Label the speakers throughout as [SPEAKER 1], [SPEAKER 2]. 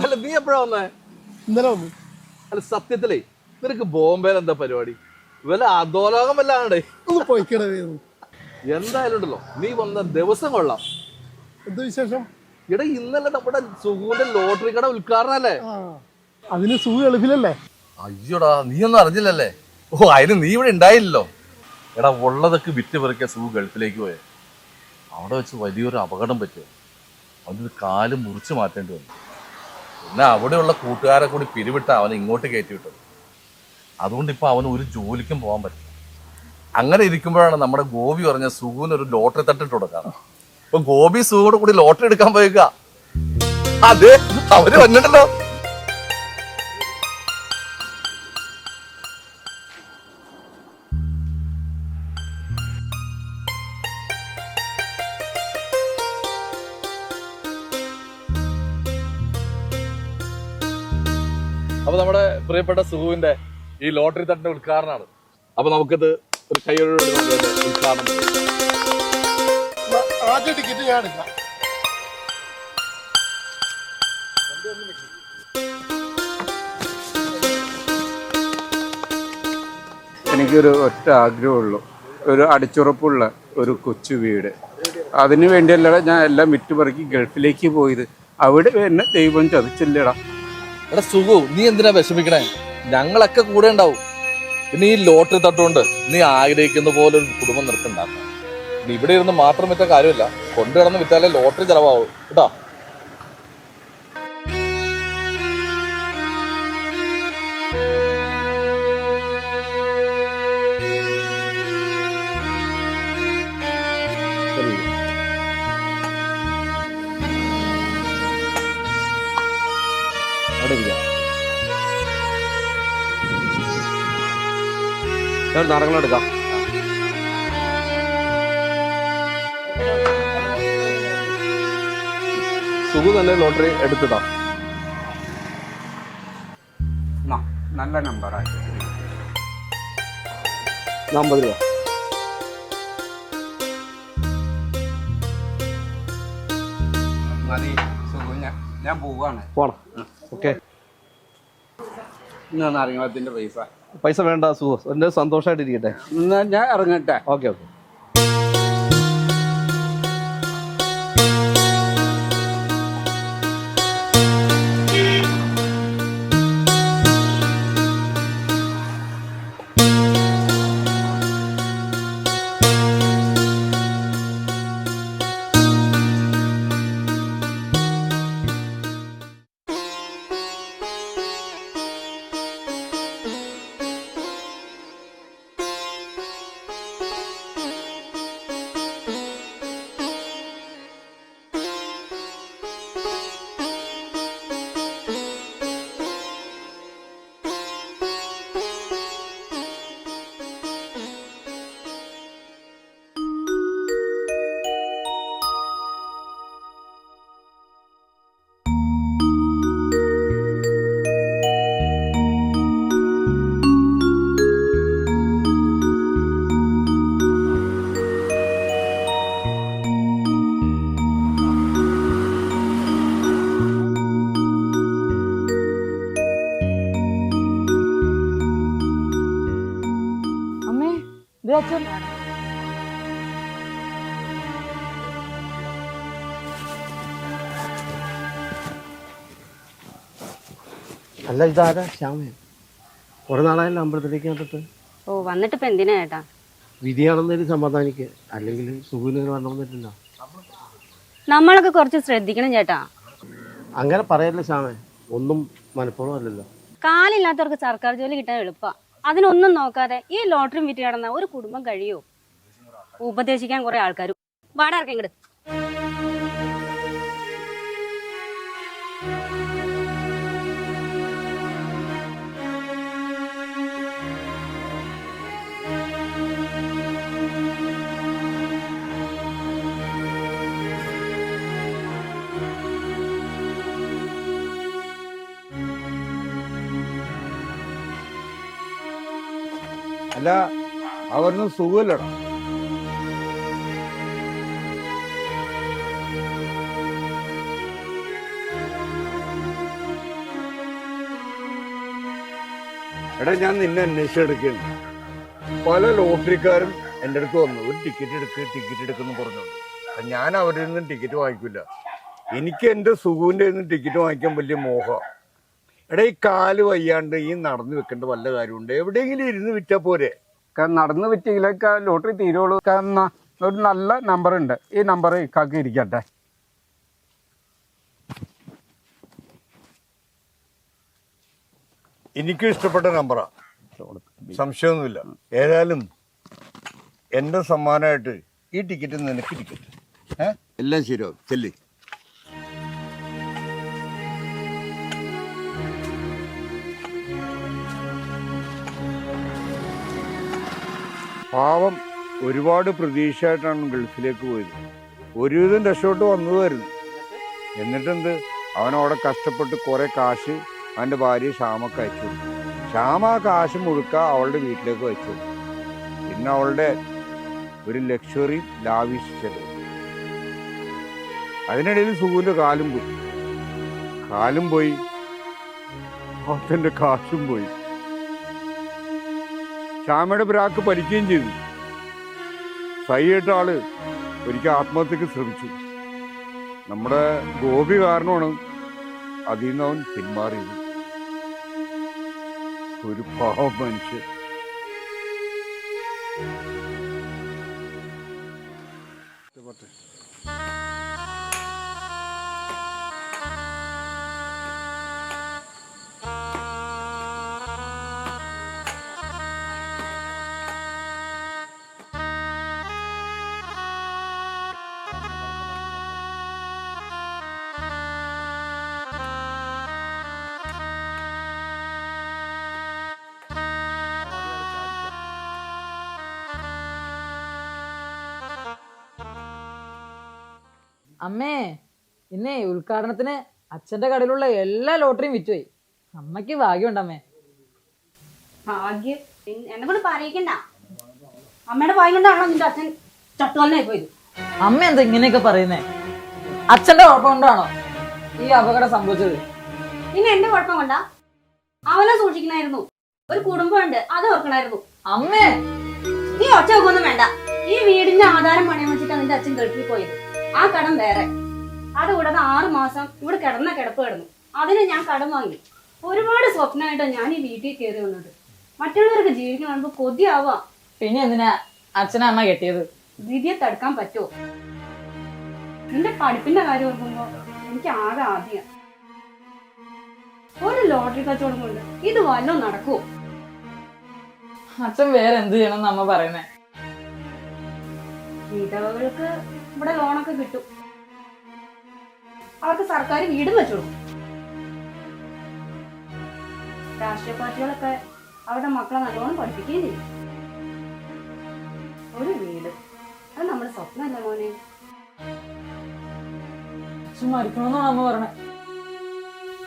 [SPEAKER 1] അല്ല നീ എപ്പോഴാ വന്നേ?
[SPEAKER 2] ഇന്നലെ വന്നു.
[SPEAKER 1] അല്ല സത്യത്തിലേ നിനക്ക് ബോംബെയിൽ എന്താ പരിപാടി? വല്ല അധോലോകം വല്ല ആണേ.
[SPEAKER 2] ഒന്ന് പോയിക്കടേ.
[SPEAKER 1] എന്തായാലും ഉണ്ടല്ലോ നീ വന്ന ദിവസം കൊള്ളാം.
[SPEAKER 2] എന്ത് വിശേഷം?
[SPEAKER 1] എടാ ഇന്നലെ നമ്മുടെ സുഖുവിന്റെ ലോട്ടറി കട ഉദ്ഘാടനല്ലേ?
[SPEAKER 2] അതിന് സുഖം എളുപ്പില്ലല്ലേ?
[SPEAKER 1] അയ്യോടാ നീ ഒന്നും അറിഞ്ഞില്ലല്ലേ? ഓ അതിന് നീ ഇവിടെ ഉണ്ടായില്ലല്ലോ. എടാ ഉള്ളതൊക്കെ വിറ്റ് പെറുക്കിയ സുഖു ഗൾഫിലേക്ക് പോയെ. അവിടെ വെച്ച് വലിയൊരു അപകടം പറ്റുമോ, അവനൊരു കാല് മുറിച്ച് മാറ്റേണ്ടി വന്നു. പിന്നെ അവിടെയുള്ള കൂട്ടുകാരെ കൂടി പിരിവിട്ട അവനെ ഇങ്ങോട്ട് കയറ്റി വിട്ടത്. അതുകൊണ്ട് ഇപ്പൊ അവന് ഒരു ജോലിക്കും പോകാൻ പറ്റില്ല. അങ്ങനെ ഇരിക്കുമ്പോഴാണ് നമ്മുടെ ഗോപി പറഞ്ഞ സുഖുവിന് ഒരു ലോട്ടറി തട്ടിട്ട് കൊടുക്കാം. ഇപ്പൊ ഗോപി സുഖോട് കൂടി ലോട്ടറി എടുക്കാൻ പോയേക്ക. അതെ അവര് വന്നിട്ടല്ലോ. അപ്പൊ നമ്മുടെ പ്രിയപ്പെട്ട സുഹുവിന്റെ ഈ ലോട്ടറി തട്ടിന്റെ ഉദ്ഘാടനമാണ്. അപ്പൊ നമുക്കിത് ഒരു കൈയോട് ഉദ്ഘാടനം.
[SPEAKER 2] ആദ്യ ടിക്കറ്റ് ഞാൻ എടുക്കാം.
[SPEAKER 3] എനിക്കൊരു ഒറ്റ ആഗ്രഹമുള്ളൂ, ഒരു അടിച്ചുറപ്പുള്ള ഒരു കൊച്ചു വീട്. അതിനു വേണ്ടിയല്ല ഞാൻ എല്ലാം വിറ്റുപറക്കി ഗൾഫിലേക്ക് പോയത്. അവിടെ എന്നെ ദൈവം ചതിച്ചില്ലടാ.
[SPEAKER 1] എടാ സുഖു നീ എന്തിനാ വിഷമിക്കണേ? ഞങ്ങളൊക്കെ കൂടെ ഉണ്ടാവും. പിന്നെ ഈ ലോട്ടറി തട്ടുകൊണ്ട് നീ ആഗ്രഹിക്കുന്ന പോലെ ഒരു കുടുംബം നിർത്തുണ്ടാക്കാം. ഇവിടെ ഇരുന്ന് മാത്രം വിറ്റ കാര്യമില്ല, കൊണ്ടുകിടന്ന് വിറ്റാലേ ലോട്ടറി ചെലവാകും കേട്ടോ. നാരങ്ങളെടുക്കാം. സുഖു തന്നെ ലോട്ടറി എടുത്തിടാം.
[SPEAKER 3] നല്ല നമ്പറായി
[SPEAKER 1] 50 രൂപ.
[SPEAKER 3] മതി സുഖു, ഞാൻ പോവാണ്.
[SPEAKER 1] പോണം. ഓക്കെ.
[SPEAKER 3] നാരങ്ങളത്തിന്റെ
[SPEAKER 1] പൈസ വേണ്ട സുഖു, എന്റെ സന്തോഷമായിട്ടിരിക്കട്ടെ.
[SPEAKER 3] ഞാൻ ഇറങ്ങട്ടെ.
[SPEAKER 1] Okay okay.
[SPEAKER 2] അല്ല ഇതാരാ? ശ്യാമേ, കുറെ നാളായല്ലോ അമ്പലത്തിലേക്ക് വന്നിട്ട്.
[SPEAKER 4] ഓ വന്നിട്ട് ഇപ്പൊ എന്തിനാ ചേട്ടാ?
[SPEAKER 2] വിധിയാണെന്നൊരു സമാധാനിക്ക്, അല്ലെങ്കിൽ സുഖിന് വന്നിട്ടില്ല.
[SPEAKER 4] നമ്മളൊക്കെ കുറച്ച് ശ്രദ്ധിക്കണം ചേട്ടാ.
[SPEAKER 2] അങ്ങനെ പറയല്ലേ ശ്യാമേ, ഒന്നും മനഃപൂർവ്വം അല്ലല്ലോ.
[SPEAKER 4] കാലില്ലാത്തവർക്ക് സർക്കാർ ജോലി കിട്ടാൻ എളുപ്പാ. അതിനൊന്നും നോക്കാതെ ഈ ലോട്ടറി വിറ്റ് കിടന്ന ഒരു കുടുംബം കഴിയോ? ഉപദേശിക്കാൻ കുറെ ആൾക്കാരും. വാടാ ഇറക്കം ഇങ്ങട്.
[SPEAKER 5] അല്ല അവരൊന്നും സുഖമില്ലടാ. എടാ ഞാൻ നിന്നെ അന്വേഷിച്ചെടുക്കുകയാണ്. പല ലോട്ടറിക്കാരും എൻ്റെ അടുത്ത് വന്നു, ഒരു ടിക്കറ്റ് എടുക്കുന്നു പറഞ്ഞോണ്ട്. ഞാൻ അവരിൽ നിന്നും ടിക്കറ്റ് വാങ്ങിക്കില്ല. എനിക്ക് എൻ്റെ സുഖുവിൻ്റെ നിന്ന് ടിക്കറ്റ് വാങ്ങിക്കാൻ വലിയ മോഹം. എടാ ഈ കാല് വയ്യാണ്ട് ഈ നടന്നു വെക്കേണ്ട വല്ല കാര്യമുണ്ട്? എവിടെയെങ്കിലും ഇരുന്ന് വിറ്റാ പോരെ?
[SPEAKER 3] നടന്ന് വിറ്റെങ്കിലൊക്കെ ലോട്ടറി തീരുള്ളൂ. ഒരു നല്ല നമ്പർ ഉണ്ട്, ഈ നമ്പർ ഇക്കാക്ക് ഇരിക്കട്ടെ.
[SPEAKER 5] എനിക്കും ഇഷ്ടപ്പെട്ട നമ്പറാ, സംശയമൊന്നുമില്ല. ഏതായാലും എൻ്റെ സമ്മാനമായിട്ട് ഈ ടിക്കറ്റ് നിനക്ക് ടിക്കറ്റ്. എല്ലാം ശരിയാവും, ചെല്ലി. പാവം ഒരുപാട് പ്രതീക്ഷയായിട്ടാണ് ഗൾഫിലേക്ക് പോയത്. ഒരുവിധം രക്ഷപ്പെട്ട് വന്നതായിരുന്നു. എന്നിട്ടെന്ത്, അവനവിടെ കഷ്ടപ്പെട്ട് കുറെ കാശ് അവൻ്റെ ഭാര്യ ശ്യാമക്ക് അയച്ചു കൊടുത്തു. ശ്യാമ ആ കാശ് മുഴുക്ക അവളുടെ വീട്ടിലേക്ക് അയച്ചു കൊടുത്തു. പിന്നെ അവളുടെ ഒരു ലക്ഷറി ലാവിഷ് ചെലവ്. അതിനിടയിൽ സുഖുവിൻ്റെ കാലും പോയി അവൻ്റെ കാശും പോയി. ശ്യാമയുടെ ബ്രാക്ക് പരിക്കുകയും ചെയ്തു. സഹിയേട്ട ആള് ഒരിക്കൽ ആത്മഹത്യക്ക് ശ്രമിച്ചു. നമ്മുടെ ഗോപി കാരണമാണ് അതിൽ നിന്ന് അവൻ പിന്മാറിയത്. ഒരു പാവം മനുഷ്യൻ.
[SPEAKER 6] അമ്മേ, ഇന്നേ ഉദ്ഘാടനത്തിന് അച്ഛന്റെ കടയിലുള്ള എല്ലാ ലോട്ടറിയും വിറ്റുപോയി. അമ്മയ്ക്ക് ഭാഗ്യമുണ്ടമ്മേ.
[SPEAKER 4] ഭാഗ്യം എന്നെ കൊണ്ട് പറയിക്കണ്ട. അമ്മയുടെ ഭാഗ്യം കൊണ്ടാണല്ലോ നിന്റെ അച്ഛൻ ചട്ടുവല്ലായി പോയത്.
[SPEAKER 6] അമ്മ എന്താ ഇങ്ങനെയൊക്കെ പറയുന്നേ? അച്ഛന്റെ കുഴപ്പം കൊണ്ടാണോ ഈ അപകടം സംഭവിച്ചത്?
[SPEAKER 4] പിന്നെ എന്റെ കുഴപ്പം കൊണ്ടാ? അവനെ സൂക്ഷിക്കണായിരുന്നു. ഒരു കുടുംബമുണ്ട്, അത് ഓർക്കണായിരുന്നു.
[SPEAKER 6] അമ്മേ,
[SPEAKER 4] നീ ഒച്ച വെക്കൊന്നും വേണ്ട. ഈ വീടിന്റെ ആധാരം പണയം വെച്ചിട്ടാണ് നിന്റെ അച്ഛൻ ഗൾഫിൽ പോയത്. ആ കടം വേറെ. അതുകൂടാതെ 6 മാസം ഇവിടെ കിടപ്പ് കിടന്നു. അതിന് ഞാൻ കടം വാങ്ങി. ഒരുപാട് സ്വപ്നമായിട്ടാണ് ഞാൻ ഈ വീട്ടിൽ കയറി വന്നത്. മറ്റുള്ളവർക്ക് ജീവിക്കാൻ കാണുമ്പോൾ കൊതിയാവാ.
[SPEAKER 6] പിന്നെ എന്തിനാ അച്ഛനെ അമ്മ കെട്ടിയത്?
[SPEAKER 4] വിധിയെ തടുക്കാൻ പറ്റുമോ? നിന്റെ പഠിപ്പിന്റെ കാര്യം ഓർക്കുമ്പോ എനിക്ക് ആകെ ആദ്യം ഒരു ലോട്ടറി കച്ചവടം കൊണ്ട് ഇത് വല്ലതും നടക്കുവോ?
[SPEAKER 6] അച്ഛൻ വേറെ എന്ത് ചെയ്യണമെന്ന് അമ്മ പറയുന്നേ?
[SPEAKER 4] വിധവകൾക്ക് ഇവിടെ ലോണൊക്കെ കിട്ടും. അവർക്ക് സർക്കാർ വീടും വെച്ചു കൊടുക്കും. രാഷ്ട്രീയ പാർട്ടികളൊക്കെ അവരുടെ മക്കളെ നല്ലോണം പഠിപ്പിക്കുകയും ചെയ്യും. ഒരു വീട്, അത് നമ്മുടെ സ്വപ്നമല്ല മോനെ.
[SPEAKER 6] അച്ഛൻ മരിക്കണമെന്നാണ് അമ്മ പറഞ്ഞേ.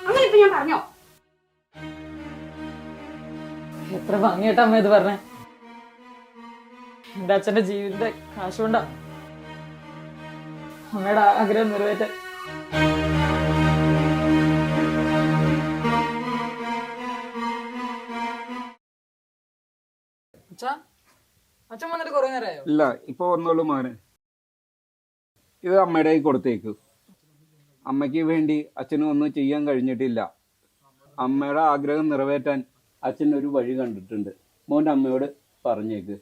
[SPEAKER 4] അങ്ങനെ ഇപ്പൊ ഞാൻ പറഞ്ഞോ?
[SPEAKER 6] എത്ര ഭംഗിയായിട്ട് അമ്മ ഇത് പറഞ്ഞേ. എന്റെ അച്ഛന്റെ ജീവിതത്തെ കാശുകൊണ്ടാ അമ്മയുടെ ആഗ്രഹം നിറവേറ്റാൻ. അച്ഛൻ വന്നിട്ട് കുറെ നേരമായോ?
[SPEAKER 3] ഇല്ല, ഇപ്പൊ വന്നോളൂ മോനെ. ഇത് അമ്മയുടെ കൈ കൊടുത്തേക്ക്. അമ്മയ്ക്ക് വേണ്ടി അച്ഛനും ഒന്നും ചെയ്യാൻ കഴിഞ്ഞിട്ടില്ല. അമ്മയുടെ ആഗ്രഹം നിറവേറ്റാൻ അച്ഛൻ ഒരു വഴി കണ്ടിട്ടുണ്ട്. മോൻ്റെ അമ്മയോട് പറഞ്ഞേക്ക്.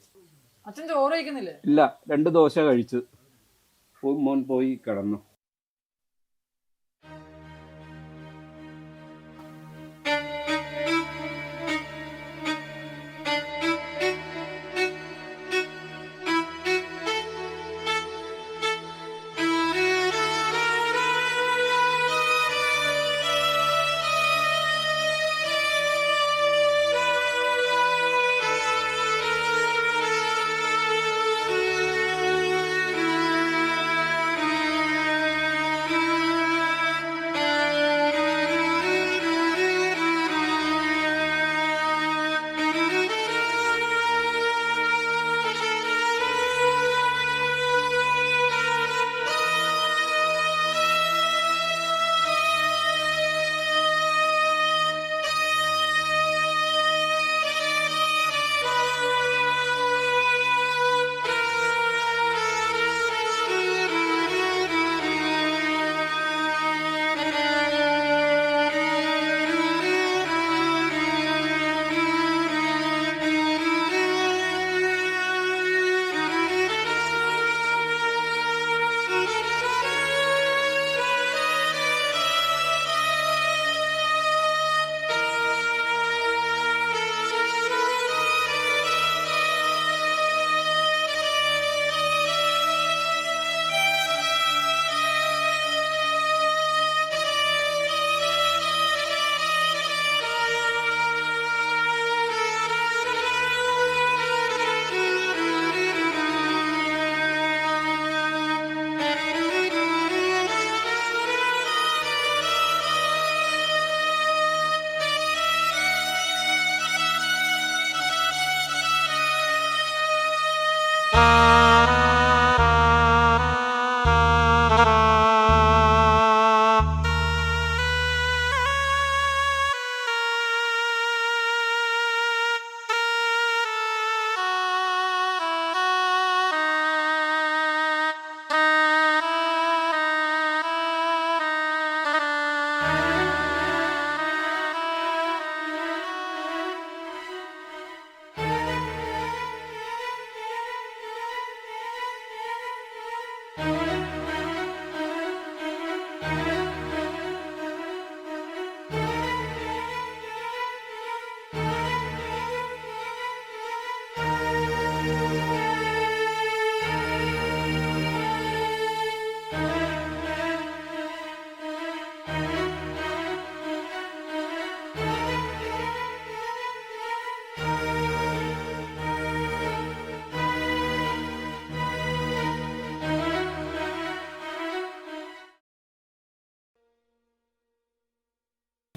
[SPEAKER 6] അച്ഛൻ ചോറ് കഴിക്കുന്നില്ലേ?
[SPEAKER 3] ഇല്ല, 2 ദോശ കഴിച്ചു. മോൻ പോയി കിടന്നു.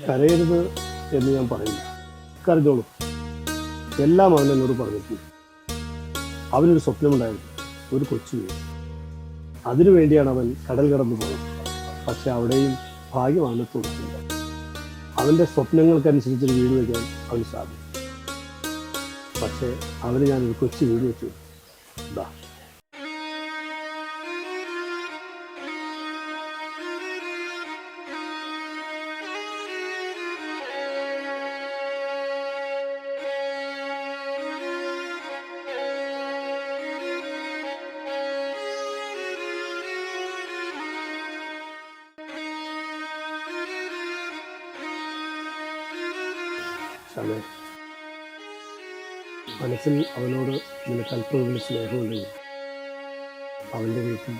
[SPEAKER 2] കരയരുത് എന്ന് ഞാൻ പറയില്ല. കരഞ്ഞോളൂ. എല്ലാം അവൻ എന്നോട് പറഞ്ഞിട്ടുണ്ട്. അവനൊരു സ്വപ്നമുണ്ടായിരുന്നു, ഒരു കൊച്ചു വീട്. അതിനുവേണ്ടിയാണ് അവൻ കടൽ കടന്നു പോയത്. പക്ഷെ അവിടെയും ഭാഗ്യമാണ് തോന്നിയില്ല. അവൻ്റെ സ്വപ്നങ്ങൾക്കനുസരിച്ചൊരു വീട് വയ്ക്കാൻ അവന് സാധിക്കും. പക്ഷേ അവന് ഞാനൊരു കൊച്ചു വീട് വെച്ചു. ഇതാ. ക്ഷമേ, മനസ്സിൽ അവനോട് നിനക്ക് അല്പമെങ്കിലും സ്നേഹമുണ്ടെങ്കിൽ അവൻ്റെ വീട്ടിൽ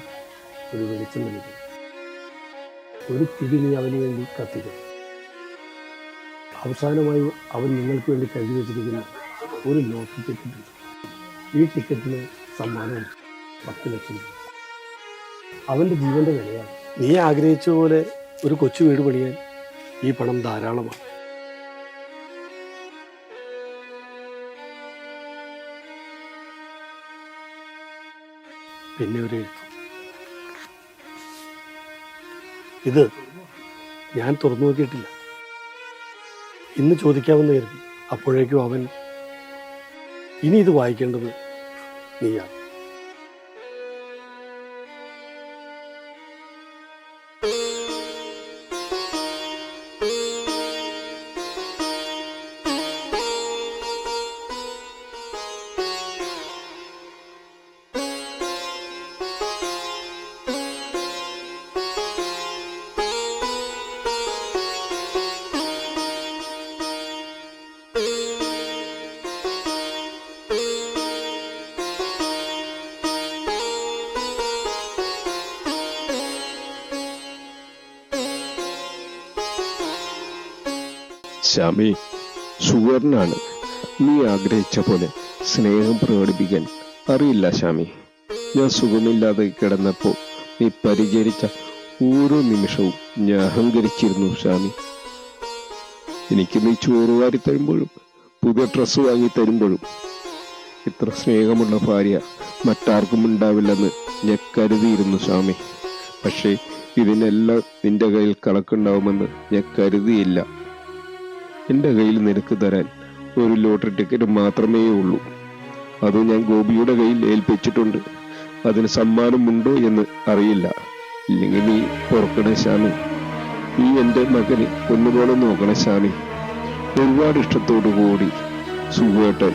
[SPEAKER 2] ഒരു വെളിച്ചം നൽകും. ഒരു തിരി നീ അവന് വേണ്ടി കത്തിക്കും. അവസാനമായി അവൻ നിങ്ങൾക്ക് വേണ്ടി കരുതി വെച്ചിരിക്കുന്ന ഒരു ലോട്ടറി ടിക്കറ്റ്. ഈ ടിക്കറ്റിന് സമ്മാനം 10 ലക്ഷം രൂപ. അവൻ്റെ ജീവൻ്റെ വിലയാണ്. നീ ആഗ്രഹിച്ച പോലെ ഒരു കൊച്ചു വീട് പണിയാൻ ഈ പണം ധാരാളമാണ്. പിന്നെ ഒരു എഴുത്ത്. ഇത് ഞാൻ തുറന്നു നോക്കിയിട്ടില്ല. ഇന്ന് ചോദിക്കാമെന്ന് കരുതി. അപ്പോഴേക്കും അവൻ ഇനി ഇത് വായിക്കേണ്ടത് നീയാണ്.
[SPEAKER 7] ശ്യാമി, സുവർണാണ്. നീ ആഗ്രഹിച്ച പോലെ സ്നേഹം പ്രകടിപ്പിക്കാൻ അറിയില്ല ശ്യാമി. ഞാൻ സുഖമില്ലാതെ കിടന്നപ്പോൾ നീ പരിചരിച്ച ഓരോ നിമിഷവും ഞാൻ അഹങ്കരിച്ചിരുന്നു ശ്യാമി. എനിക്ക് നീ ചോറ് വാരി തരുമ്പോഴും പുതിയ ഡ്രസ്സ് വാങ്ങി തരുമ്പോഴും ഇത്ര സ്നേഹമുള്ള ഭാര്യ മറ്റാർക്കും ഉണ്ടാവില്ലെന്ന് ഞാൻ കരുതിയിരുന്നു സ്വാമി. പക്ഷേ ഇതിനെല്ലാം നിന്റെ കയ്യിൽ കണക്കുണ്ടാവുമെന്ന് ഞാൻ കരുതിയില്ല. എൻ്റെ കയ്യിൽ നിനക്ക് തരാൻ ഒരു ലോട്ടറി ടിക്കറ്റ് മാത്രമേ ഉള്ളൂ. അത് ഞാൻ ഗോപിയുടെ കയ്യിൽ ഏൽപ്പിച്ചിട്ടുണ്ട്. അതിന് സമ്മാനമുണ്ടോ എന്ന് അറിയില്ല. ഇല്ലെങ്കിൽ നീ ഓർക്കണേ സ്വാമി. നീ എൻ്റെ മകനെ ഒന്നുപോലെ നോക്കണേ സ്വാമി. ഒരുപാട് ഇഷ്ടത്തോടു കൂടി സുഖേട്ടൻ.